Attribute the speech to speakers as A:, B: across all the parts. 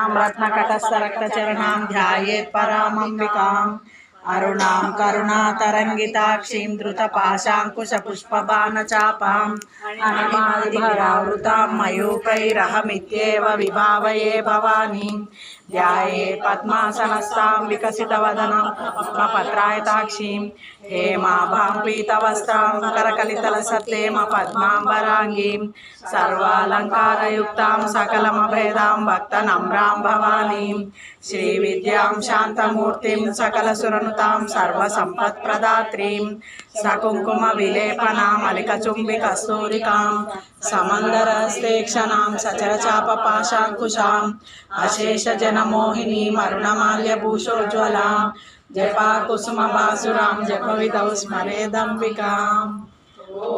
A: नीलां रत्नकटस्थरक्तचरणां ध्यायेत् परामम्बिकाम् अरुणां करुणातरङ्गिताक्षीं धृतपाशाङ्कुशपुष्पबाणचापाम् अनिमादिभरावृतां मयूखैरहमित्येव विभावये भवानीं ध्यायेत् पद्मासनस्थां विकसितवदनां पद्मपत्रायताक्षीं हेमाभां पीतवस्त्रां करकलितलसत्तेम पद्माम्बराङ्गीं सर्वालङ्कारयुक्तां सकलमभेदां भक्तनम्रां भवानीं श्रीविद्यां शान्तमूर्तिं सकलसुरनुतां सर्वसम्पत्प्रदात्रीं सकुङ्कुमविलेपनां मलिकचुम्बिकस्तूरिकां समन्दरहस्तेक्षणां सचरचापपाशाङ्कुशाम् अशेषजनमोहिनीं अरुणमाल्यभूषोज्ज्वलां जपाकुसुमभासुरां जपविधौ स्मरेदम्बिकाम्। ॐ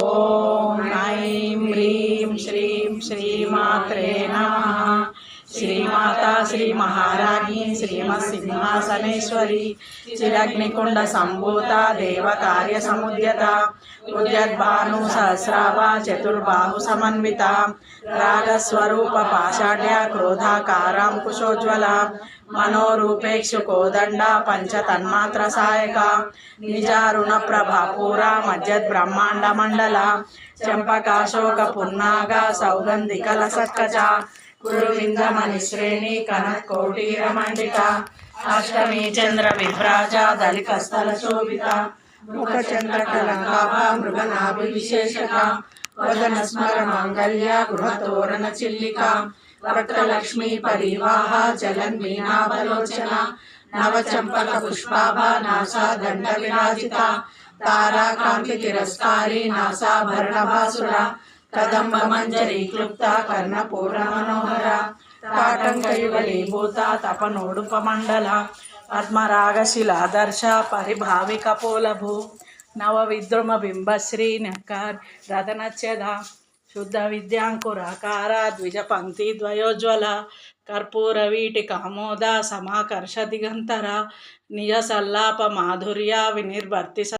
A: ऐं ह्रीं श्रीं श्रीमात्रे नमः। श्रीमाता श्रीमहारानी श्रीमत्सिंहासनेश्वरी चिरग्निकुंड संभूता देवकार्यसमुद्यता उद्यद्भानु सहस्राभा चतुर्बाहु समन्विता रागस्वरूप पाषाढ्या क्रोधाकारां कुशोज्ज्वला मनोरूपेक्षु कोदंडा पंचतन्मात्र सायका निजारुण प्रभा पूरा मज्जद ब्रह्मांड मंडला चंपकाशोक पुन्नागा सौगंधिकलसत्कचा कुरुविंदमणिश्रेणी कनत्कोटीरमण्डिता अष्टमी चंद्र विभ्राजा दलिकस्थल शोभिता मुखचंद्रकलंकाभा मृगनाभिविशेषका वदनस्मर मांगल्या गृहतोरण चिल्लिका वक्त्रलक्ष्मी परिवाहा जलन् वीणावलोचना नवचंपक पुष्पाभा नासा दंड विराजिता ताराकांति तिरस्कारी नासाभरणभासुरा कदंब मंजरी क्लुप्ता कर्णपूर्ण मनोहरा ताटंकयुगलीभूता तपनोडुपमंडला पद्मरागशिलादर्श परिभाविक पोलभू नवविद्रुम बिंबश्री नकार रतनच्छेदा शुद्ध विद्यांकुराकार द्विजपंक्ति द्वयोज्वला कर्पूरवीटिकामोदा समाकर्ष दिगंतरा निज सल्लाप माधुर्या विनिर्वर्ति